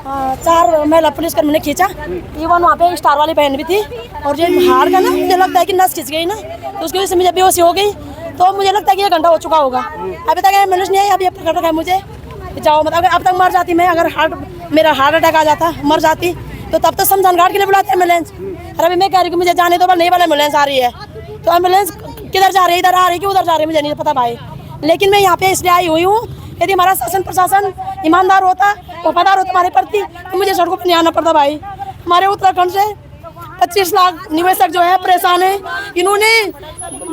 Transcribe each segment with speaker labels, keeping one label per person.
Speaker 1: 4 महिला पुलिसकर्मी ने खींचा। इवन वहाँ पे स्टार वाली बहन भी थी। और ये हार का ना मुझे लगता है कि नस खिंच गई ना, तो उसकी वजह से मुझे बेहोशी हो गई। तो मुझे लगता है कि 1 घंटा हो चुका होगा, अभी तक एम्बुलेंस नहीं आई। अभी पकड़ रखा है मुझे, जाओ मतलब अब तक मर जाती मैं, अगर मेरा हार्ट अटैक आ जाता, मर जाती, तो तब तो शमशान घाट के लिए बुलाते एम्बुलेंस। और अभी मैं कह रही हूँ मुझे जाने दो, नहीं वाला एम्बुलेंस आ रही है, तो एम्बुलेंस किधर जा रही है, इधर आ रही है कि उधर जा रही है, मुझे नहीं पता भाई। लेकिन मैं यहाँ पे इसलिए आई हुई हूँ, यदि हमारा शासन प्रशासन ईमानदार होता, वफादार होता हमारे प्रति, तो मुझे सड़कों पर नहीं आना पड़ता भाई। हमारे उत्तराखंड से 25 लाख निवेशक जो है परेशान है। इन्होंने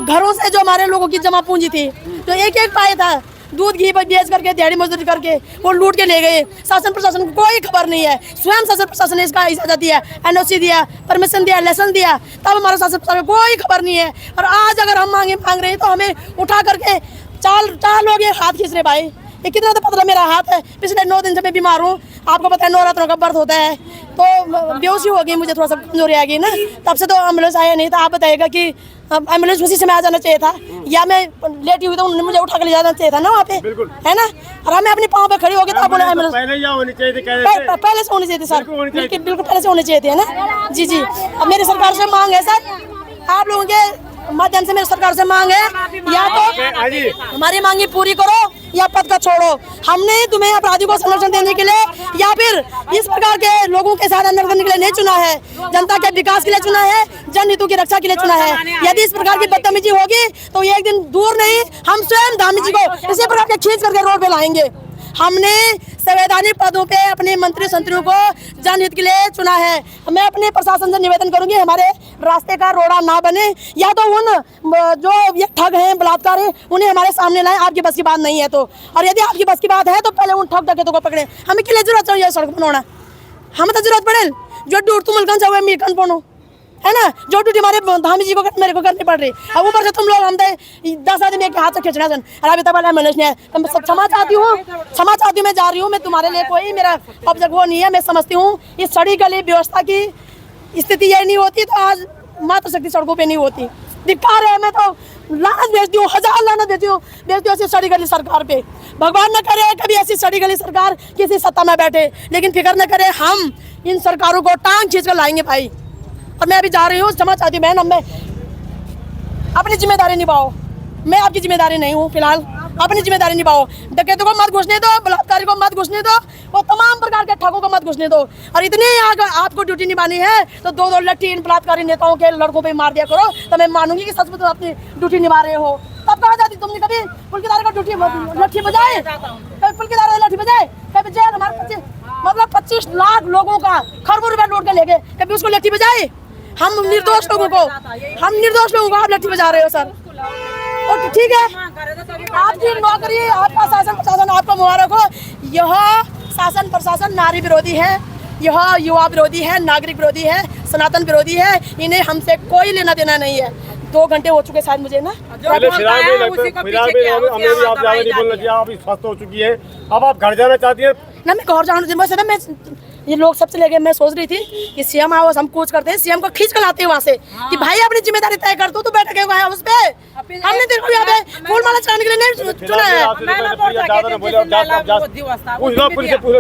Speaker 1: घरों से जो हमारे लोगों की जमा पूंजी थी, तो एक पाया था, दूध घी बेच करके, दिहाड़ी मजदूरी करके वो लूट के ले गए। शासन प्रशासन को कोई खबर नहीं है। स्वयं शासन प्रशासन ने इसका इजाजत दिया, एनओसी दिया, परमिशन दिया, लाइसेंस दिया, तब हमारा शासन प्रशासन को कोई खबर नहीं है। और आज अगर हम मांग रहे हैं तो हमें उठा करके चार लोग ये हाथ खींच रहे भाई। ये कितना तो पतला मेरा हाथ है, पिछले 9 दिन से मैं बीमार हूँ। आपको पता है नवरात्रों का व्रत होता है, तो बेहोशी हो गई, मुझे थोड़ा सा कमजोरी आ गई ना, तब से तो एम्बुलेंस आया नहीं था। आप बताइएगा कि एम्बुलेंस उसी समय आ जाना चाहिए था, या मैं लेटी हुई तो उन्होंने मुझे उठा के ले जाना चाहिए था ना वहाँ पे, है ना। और मैं अपने पाँव पे खड़ी हो गई तो आप बोले एम्बुलेंस पहले से होनी चाहिए थी सर, बिल्कुल पहले से होनी चाहिए थी, है ना। जी जी, अब मेरी सरकार से मांग है सर, आप लोगों के माध्यम से मेरी सरकार से मांग है, या तो हमारी मांगी पूरी करो या पद का छोड़ो। हमने तुम्हें अपराधी को संरक्षण देने के लिए या फिर इस प्रकार के लोगों के साथ अंदर करने के लिए नहीं चुना है, जनता के विकास के लिए चुना है, जन हितों की रक्षा के लिए चुना है। यदि इस प्रकार की बदतमीजी होगी तो एक दिन दूर नहीं, हम स्वयं धामी जी को इसी प्रकार के खींच करके रोड पे लाएंगे। हमने संवैधानिक पदों पे अपने मंत्री संतरियों को जनहित के लिए चुना है। मैं अपने प्रशासन से निवेदन करूंगी, हमारे रास्ते का रोड़ा ना बने, या तो उन जो ये ठग हैं, बलात्कार हैं, उन्हें हमारे सामने लाएं, आपकी बस की बात नहीं है तो। और यदि आपकी बस की बात है तो पहले उन ठग डकैतों को पकड़े। हमें के लिए जरूरत है सड़क बनाना, हमें तो जरूरत पड़े जो दूर तुम मलकन से मीरकन पड़ो, है ना, जो ड्यूटी हमारे धामी जी को मेरे को करनी पड़ रही। अब ऊपर से तुम लोग हम 10 आदमी के हाथ से खींचना सन। अभी तक एम्बुलेंस नहीं है, तो मैं क्षमा चाहती हूँ, मैं जा रही हूँ। मैं तुम्हारे लिए कोई मेरा ऑब्जेक्ट वो नहीं है। मैं समझती हूँ इस सड़ी गली व्यवस्था की स्थिति यही नहीं होती तो आज मातृशक्ति सड़कों पे नहीं होती। धिक्कार है, मैं तो लानत भेजती हूँ, 1000 लानत भेजती हूँ ऐसी सड़ी गली सरकार पे। भगवान न करे कभी ऐसी सड़ी गली सरकार किसी सत्ता में बैठे, लेकिन फिक्र न करे, हम इन सरकारों को टांग खींच कर लाएंगे भाई। और मैं अभी जा रही हूँ, क्षमा चाहती हूँ बहन, अब मैं अपनी जिम्मेदारी निभाओ। मैं आपकी जिम्मेदारी नहीं हूँ, फिलहाल अपनी जिम्मेदारी निभाओ। डकैतों को मत घुसने दो, बलात्कारी को मत घुसने दो, और तमाम प्रकार के ठगों को मत घुसने दो। और इतनी आपको ड्यूटी निभानी है तो 2-2 लट्ठी इन बलात्कारी नेताओं के लड़कों पे मार दिया करो, तो मैं मानूंगी कि सच में तुम अपनी ड्यूटी निभा रहे हो। तब कहा जाती तुमने कभी पुलकिदार का ड्यूटी लट्ठी बजाए, कभी पुलकिदार लट्ठी बजाए, कभी जेल हमारे मतलब 25 लाख लोगों का खरबों रुपया लौट के ले गए, कभी उसको लट्ठी बजाए। हम निर्दोष लोगों को आप लट्ठी बजा रहे हो सर। और ठीक है, आपकी नौकरी, आपका शासन प्रशासन आपको मुबारक हो। यह शासन प्रशासन नारी विरोधी है, यह युवा विरोधी है, नागरिक विरोधी है, सनातन विरोधी है। इन्हें हमसे कोई लेना देना नहीं है। 2 घंटे हो चुके शायद मुझे ना,
Speaker 2: अब आप घर जाना चाहती है
Speaker 1: ना। मैं घर जाना, मैं ये लोग सबसे लेके मैं सोच रही थी कि सीएम आओ, हम कूच करते हैं, सीएम को खींच कर लाते हैं वहाँ से कि भाई अपनी जिम्मेदारी तय कर दो, तू बैठ के वहाँ उस पे। हमने तेरे को यहाँ पे फूल माला चढ़ाने के लिए नहीं चुना है।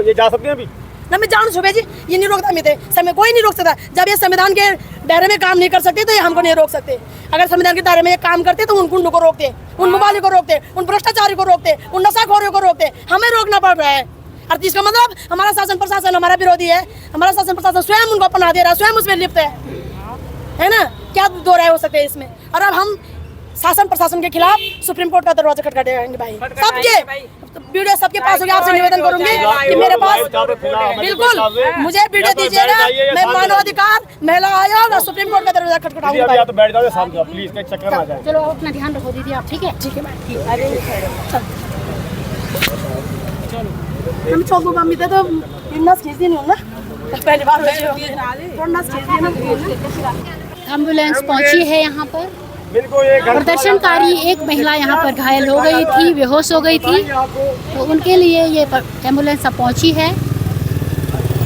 Speaker 2: ये जा सकते हैं अभी
Speaker 1: ना, मैं जानू सुबह जी, ये नहीं रोकता मेरे समय, कोई नहीं रोक सकता। जब ये संविधान के दायरे में काम नहीं कर सकते तो ये हमको नहीं रोक सकते। अगर संविधान के दायरे में ये काम करते तो उन गुंडों को रोकते, उन मोबाइल को रोकते, उन भ्रष्टाचारी को रोकते, उन नशाखोरों को रोकते। हमें रोकना पड़ रहा है। और इसका मतलब हमारा शासन प्रशासन हमारा विरोधी है, हमारा शासन प्रशासन स्वयं उनको अपना दे रहा है, स्वयं उसमें लिप्त है ना। क्या दो राय हो सकते हैं इसमें। और अब हम शासन प्रशासन के खिलाफ सुप्रीम कोर्ट का दरवाजा खटखटाएंगे भाई, सबके वीडियो सबके पास होगा। आपसे निवेदन करूंगी कि मेरे पास बिल्कुल मुझे वीडियो दीजिएगा, मैं मानवाधिकार, महिला आयोग और सुप्रीम कोर्ट का दरवाजा खटखटाऊंगा।
Speaker 2: तो बैठ जाओ साहब, प्लीज चक्कर आ जाए।
Speaker 1: चलो अपना ध्यान रखो दीदी आप, ठीक है। ठीक है, हम चौको का मिलते तो नस खींचती नहीं हूँ ना, पहली बार नस खींचती ना।
Speaker 3: एम्बुलेंस पहुंची है यहाँ पर। प्रदर्शनकारी एक महिला यहाँ पर घायल हो गई थी, बेहोश हो गई थी, तो उनके लिए ये एम्बुलेंस अब पहुंची है।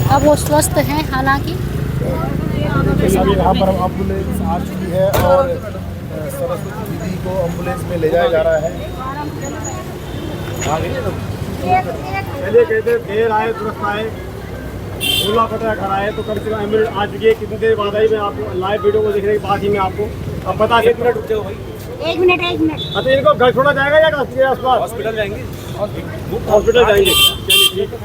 Speaker 3: अब वो स्वस्थ हैं हालांकि।
Speaker 2: यहाँ पर एम्बुलेंस आ चुकी है और सरस्वती दीदी को एम्बुलेंस में ले जाया जा रहा है। पहले कहते देर आए दुरुस्त आए,
Speaker 4: ओला पटरा खड़ा है, तो कम से कम एम्बुलेंस आ चुकी है। कितनी देर बाद आई, मैं आपको लाइव वीडियो को देखने के बाद ही मैं आपको अब बता सकता हूँ। रुक जाओ भाई,
Speaker 3: 1 मिनट 1 मिनट।
Speaker 4: अच्छा, इनको घर छोड़ा जाएगा या के आसपास हॉस्पिटल जाएंगे? हॉस्पिटल जाएंगे, चलिए ठीक है।